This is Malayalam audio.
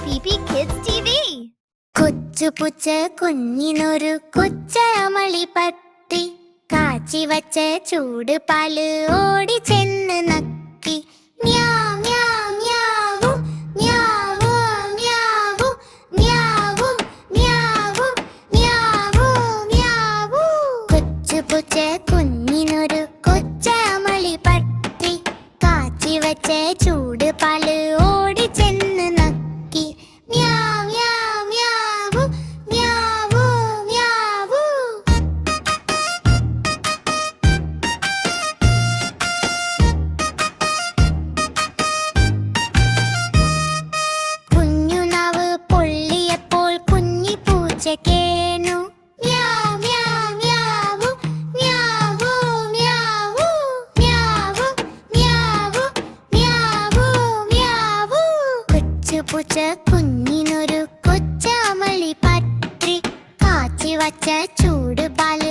PP Kids TV. കൊച്ചുപൂച്ച കുഞ്ഞിനൊരു കൊച്ചമളി പറ്റി, കാച്ചി വച്ച ചൂട് പാല് ഓടി ചെന്ന് നക്കി. മ്യാവ് മ്യാവ് മ്യാവു മ്യാവു മ്യാവു മ്യാവു മ്യാവു മ്യാവു മ്യാവു. കൊച്ചുപൂച്ച കുഞ്ഞിനൊരു കൊച്ചമളി പറ്റി, കാച്ചി വച്ച ചൂട് പാല് ഓടി ചെന്ന് നക്കി. മ്യാവ് മ്യാവ് മ്യാവു മ്യാവു മ്യാവു. കുഞ്ഞുനാവ് പൊള്ളിയപ്പോൾ കുഞ്ഞിപ്പൂച്ച കേണു. മ്യാവ് മ്യാവ് മ്യാവു മ്യാവു മ്യാവു മ്യാവു മ്യാവു മ്യാവു മ്യാവു. കൊച്ചുപൂച്ച കുഞ്ഞിനൊരു കൊച്ചമളി പറ്റി, കാച്ചി വച്ച ചൂട് പാല്